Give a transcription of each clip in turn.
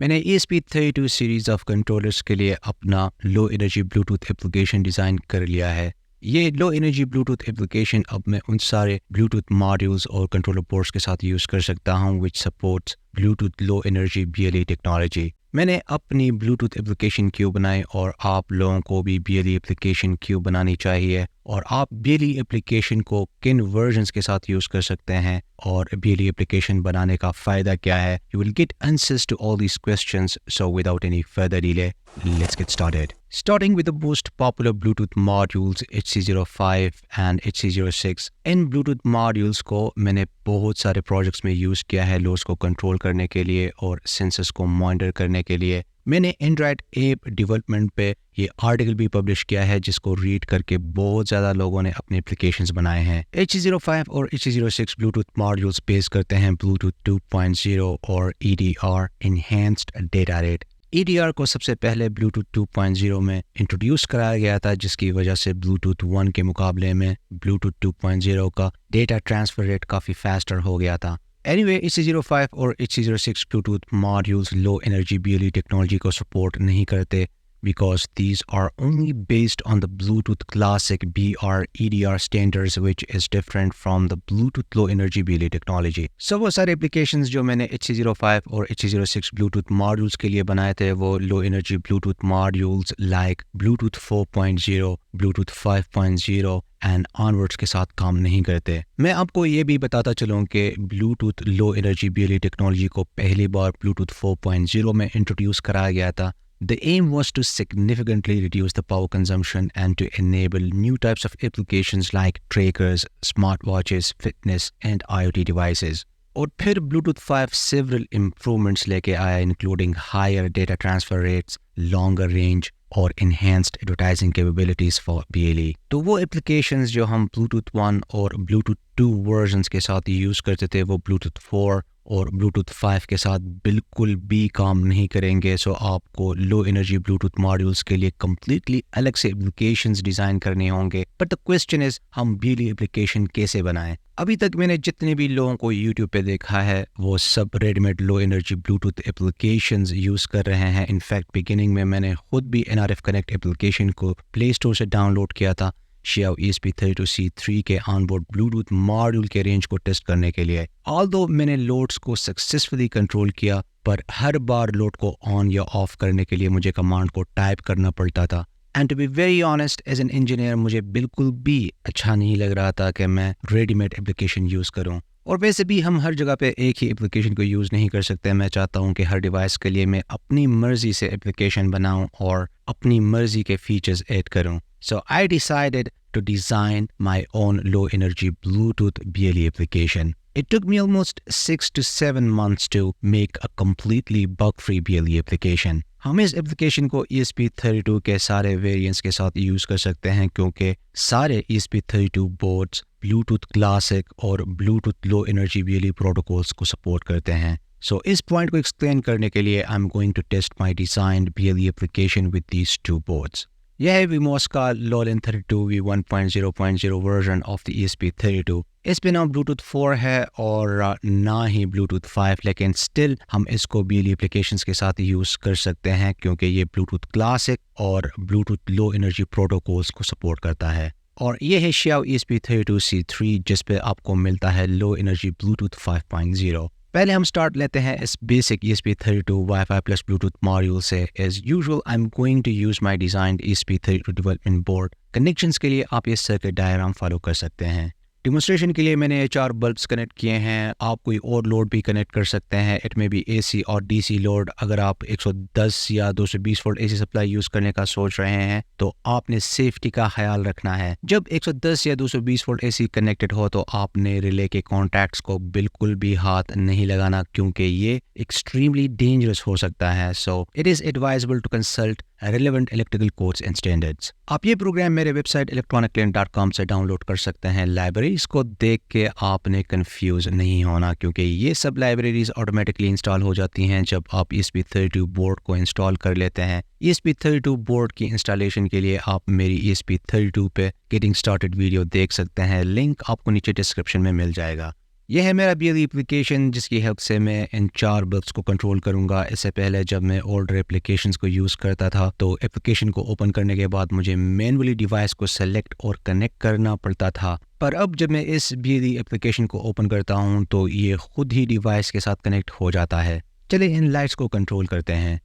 मैंने ESP32 series of controllers के लिए अपना low energy Bluetooth application design कर लिया है। ये लो एनर्जी ब्लूटूथ एप्लीकेशन अब मैं उन सारे ब्लूटूथ मॉड्यूल्स और कंट्रोलर पोर्ट्स के साथ यूज़ कर सकता हूँ which supports Bluetooth low energy BLE technology. मैंने अपनी ब्लूटूथ एप्लीकेशन क्यों बनाई और आप लोगों को भी BLE एप्लीकेशन क्यों बनानी चाहिए और आप BLE एप्लीकेशन को किन वर्जन्स के साथ यूज़ कर सकते हैं और BLE एप्लीकेशन बनाने का फ़ायदा क्या है। You will get answers to all these questions, so without any further delay, let's get started. Starting with the most popular Bluetooth modules HC05 and HC06. In Bluetooth modules को मैंने बहुत सारे projects में यूज़ किया है loads को control करने के लिए और सेंसर्स को मॉनिटर करने के लिए। मैंने एंड्रॉयड ऐप डेवलपमेंट पे ये आर्टिकल भी पब्लिश किया है जिसको रीड करके बहुत ज़्यादा लोगों ने अपने एप्लीकेशंस बनाए हैं। HC05 और HC06 ब्लूटूथ मॉड्यूल्स पेश करते हैं ब्लूटूथ 2.0 और EDR Enhanced Data Rate। EDR को सबसे पहले ब्लूटूथ 2.0 में इंट्रोड्यूस कराया गया था जिसकी वजह से ब्लूटूथ 1 के मुकाबले में ब्लूटूथ 2.0 का डेटा ट्रांसफ़र रेट काफ़ी फास्टर हो गया था। Anyway, HC05 और HC06 Bluetooth modules low energy BLE technology को support नहीं करते because these are only based on the Bluetooth Classic BR EDR standards which is different from the Bluetooth Low Energy BLE technology. So वो सारे applications जो मैंने HC05 और HC06 Bluetooth modules के लिए बनाए थे वो low energy Bluetooth modules like Bluetooth 4.0, Bluetooth 5.0 and onwards के साथ काम नहीं करते। मैं आपको ये भी बताता चलूँ कि Bluetooth low energy BLE technology को पहली बार ब्लूटूथ 4.0 में इंट्रोड्यूस कराया गया था। The aim was to significantly reduce the power consumption and to enable new types of applications like trackers, smartwatches, fitness and IoT devices. और फिर Bluetooth 5 several improvements लेके आया including higher data transfer rates, longer range और enhanced advertising capabilities for BLE। तो वो applications जो हम Bluetooth 1 और Bluetooth 2 versions के साथ यूज़ करते थे वो Bluetooth 4 और Bluetooth 5 के साथ बिल्कुल भी काम नहीं करेंगे। सो आपको लो एनर्जी ब्लूटूथ मॉड्यूल्स के लिए कम्प्लीटली अलग से एप्लीकेशंस डिज़ाइन करने होंगे। बट द क्वेश्चन इज़ हम BLE एप्लीकेशन कैसे बनाएं। अभी तक मैंने जितने भी लोगों को YouTube पे देखा है वो सब readymade low energy Bluetooth applications use कर रहे हैं। इनफैक्ट बिगिनिंग में मैंने खुद भी NRF कनेक्ट एप्लीकेशन को प्ले स्टोर से डाउनलोड किया था Xiao ESP32C3 के ऑनबोर्ड ब्लूटूथ मॉड्यूल के रेंज को टेस्ट करने के लिए। ऑल्दो मैंने लोड्स को सक्सेसफुली कंट्रोल किया पर हर बार लोड को ऑन या ऑफ करने के लिए मुझे कमांड को टाइप करना पड़ता था। And to be very honest as an engineer मुझे बिल्कुल भी अच्छा नहीं लग रहा था कि मैं रेडीमेड एप्लीकेशन यूज़ करूँ। और वैसे भी हम हर जगह पे एक ही एप्लीकेशन को यूज़ नहीं कर सकते। मैं चाहता हूँ कि हर डिवाइस के लिए मैं अपनी मर्ज़ी से एप्लीकेशन बनाऊँ और अपनी मर्ज़ी के फीचर्स ऐड करूँ। So I decided to design my own low energy Bluetooth BLE application. It took me almost 6 to 7 months to make a completely bug-free BLE application. हम इस एप्लीकेशन को ESP32 के सारे वेरिएंट्स के साथ यूज़ कर सकते हैं क्योंकि सारे ESP32 बोर्ड्स Bluetooth Classic और Bluetooth Low Energy BLE protocols को सपोर्ट करते हैं। So इस पॉइंट को एक्सप्लेन करने के लिए I'm going to test my designed BLE application with these two boards. यह है Wemos का LOLIN 32V 1.0.0 version of the ESP32। इस पे ना ब्लूटूथ 4 है और ना ही ब्लूटूथ 5 लेकिन स्टिल हम इसको BLE एप्लीकेशंस के साथ यूज़ कर सकते हैं क्योंकि ये ब्लूटूथ क्लासिक और ब्लूटूथ लो एनर्जी प्रोटोकॉल्स को सपोर्ट करता है। और ये है Xiao ESP32C3 जिस पे आपको मिलता है लो एनर्जी ब्लूटूथ 5.0। पहले हम स्टार्ट लेते हैं इस basic ESP32 Wi-Fi plus Bluetooth module से। As usual, I'm going to use my designed ESP32 development board. Connections के लिए आप ये सर्किट डायग्राम फॉलो कर सकते हैं। डेमोन्स्ट्रेशन के लिए मैंने 4 बल्ब्स कनेक्ट किए हैं। आप कोई और लोड भी कनेक्ट कर सकते हैं। इट में भी AC और DC लोड। अगर आप 110 या 220 वोल्ट AC सप्लाई यूज़ करने का सोच रहे हैं तो आपने सेफ्टी का ख्याल रखना है। जब 110 या 220 वोल्ट AC कनेक्टेड हो तो आपने रिले के कॉन्टैक्ट्स को बिल्कुल भी हाथ नहीं लगाना क्योंकि ये एक्सट्रीमली डेंजरस हो सकता है। So it is advisable to consult relevant electrical codes and standards। आप ये प्रोग्राम मेरे वेबसाइट electroniclient.com से डाउनलोड कर सकते हैं। लाइब्रेरीज को देख के आपने कंफ्यूज नहीं होना क्योंकि ये सब लाइब्रेरीज ऑटोमेटिकली इंस्टॉल हो जाती हैं जब आप ESP32 बोर्ड को इंस्टॉल कर लेते हैं। ESP32 बोर्ड की इंस्टॉलेशन के लिए आप मेरी ESP32 पे गेटिंग स्टार्टेड वीडियो देख सकते हैं। लिंक आपको नीचे डिस्क्रिप्शन में मिल जाएगा। यह है मेरा बिजली एप्लीकेशन जिसकी हेल्प से मैं इन 4 बल्ब्स को कंट्रोल करूंगा। इससे पहले जब मैं ओल्डर एप्लीकेशंस को यूज़ करता था तो एप्लीकेशन को ओपन करने के बाद मुझे मैनुअली डिवाइस को सेलेक्ट और कनेक्ट करना पड़ता था, पर अब जब मैं इस बिजली एप्लीकेशन को ओपन करता हूं तो ये खुद ही डिवाइस के साथ कनेक्ट हो जाता है। चलिए इन लाइट्स को कंट्रोल करते हैं।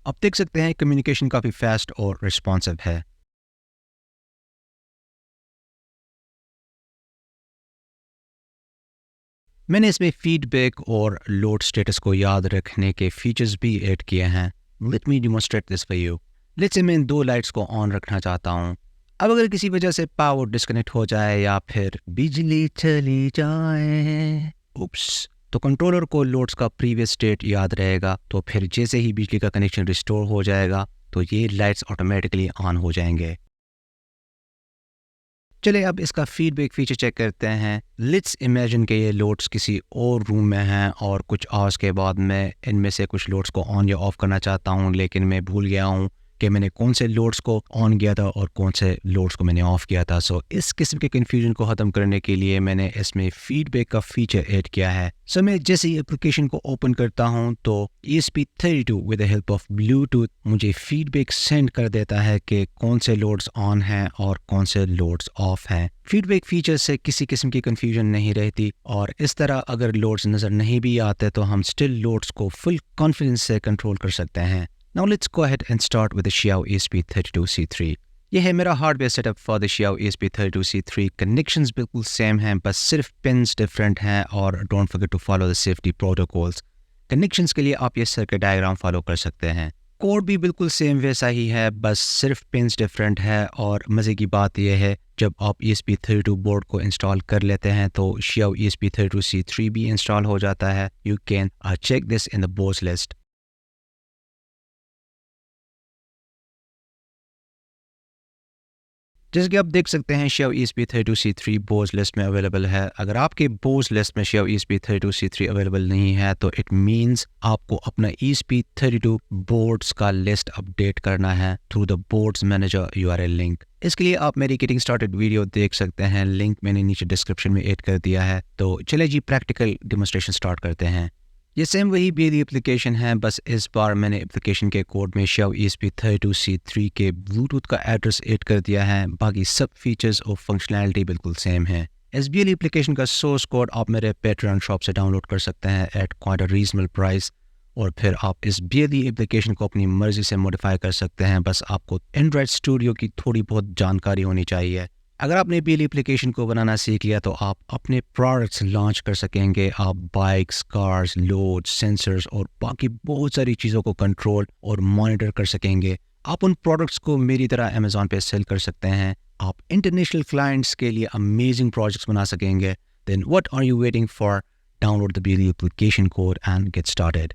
आप देख सकते हैं कम्युनिकेशन काफ़ी फास्ट और रिस्पॉन्सिव है। मैंने इसमें फीडबैक और लोड स्टेटस को याद रखने के फीचर्स भी ऐड किए हैं। Let me demonstrate this for you. Let's say मैं इन 2 लाइट्स को ऑन रखना चाहता हूँ। अब अगर किसी वजह से पावर डिस्कनेक्ट हो जाए या फिर बिजली चली जाए, उप्स, तो कंट्रोलर को लोड्स का प्रीवियस स्टेट याद रहेगा, तो फिर जैसे ही बिजली का कनेक्शन रिस्टोर हो जाएगा तो ये लाइट्स ऑटोमेटिकली ऑन हो जाएंगे। चलिए अब इसका फीडबैक फीचर चेक करते हैं। लेट्स इमेजिन के ये लोड्स किसी और रूम में हैं और कुछ आवर्स के बाद मैं इनमें से कुछ लोड्स को ऑन या ऑफ करना चाहता हूँ, लेकिन मैं भूल गया हूँ कि मैंने कौन से लोड्स को ऑन किया था और कौन से लोड्स को मैंने ऑफ किया था। सो इस किस्म के कन्फ्यूजन को ख़त्म करने के लिए मैंने इसमें फीडबैक का फीचर ऐड किया है। सो मैं जैसे ही एप्लीकेशन को ओपन करता हूँ तो ESP32 with the help of Bluetooth मुझे फीडबैक सेंड कर देता है कि कौन से लोड्स ऑन हैं और कौन से लोड्स ऑफ हैं। फीडबैक फीचर से किसी किस्म की कन्फ्यूजन नहीं रहती और इस तरह अगर लोड्स नज़र नहीं भी आते तो हम स्टिल लोड्स को फुल कॉन्फिडेंस से कंट्रोल कर सकते हैं। Now let's go ahead and start with the Xiao ESP32C3। यह है मेरा hardware setup for the Xiao ESP32C3। Connections बिल्कुल सेम हैं, बस सिर्फ पिन्स डिफरेंट हैं और don't forget to follow the safety protocols. Connections के लिए आप ये सर्किट डायग्राम फॉलो कर सकते हैं। कोड भी बिल्कुल सेम वैसा ही है, बस सिर्फ पिन्स डिफरेंट है। और मज़े की बात यह है जब आप ESP32 बोर्ड को इंस्टॉल कर लेते हैं तो Xiao ESP32C3 भी इंस्टॉल हो जाता है। You can check this in the boards list. जैसे कि आप देख सकते हैं Xiao ESP32C3 बोर्ड्स लिस्ट में अवेलेबल है। अगर आपके बोर्ड्स लिस्ट में Xiao ESP32C3 अवेलेबल नहीं है तो इट मींस आपको अपना ESP32 बोर्ड्स का लिस्ट अपडेट करना है through the boards manager URL link. इसके लिए आप मेरी गेटिंग स्टार्टेड वीडियो देख सकते हैं, लिंक मैंने नीचे डिस्क्रिप्शन में ऐड कर दिया है। तो चलिए जी प्रैक्टिकल डेमोंस्ट्रेशन स्टार्ट करते हैं। ये सेम वही बिजली एप्लीकेशन है, बस इस बार मैंने एप्लीकेशन के कोड में Xiao ESP32C3 के ब्लूटूथ का एड्रेस ऐड कर दिया है। बाकी सब फीचर्स और फंक्शनैलिटी बिल्कुल सेम है। इस बिजली एप्लीकेशन का सोर्स कोड आप मेरे पेट्रियन शॉप से डाउनलोड कर सकते हैं at quite a reasonable price, और फिर आप इस बिजली एप्लीकेशन को अपनी मर्जी से मॉडिफाई कर सकते हैं। बस आपको एंड्रॉयड स्टूडियो की थोड़ी बहुत जानकारी होनी चाहिए। अगर आपने बिजली एप्लीकेशन को बनाना सीख लिया तो आप अपने प्रोडक्ट्स लॉन्च कर सकेंगे। आप बाइक्स, कार्स, लोड, सेंसर्स और बाकी बहुत सारी चीज़ों को कंट्रोल और मॉनिटर कर सकेंगे। आप उन प्रोडक्ट्स को मेरी तरह अमेज़ॉन पे सेल कर सकते हैं। आप इंटरनेशनल क्लाइंट्स के लिए अमेजिंग प्रोजेक्ट्स बना सकेंगे। Then what are you waiting for? Download the Bijli application code and get started.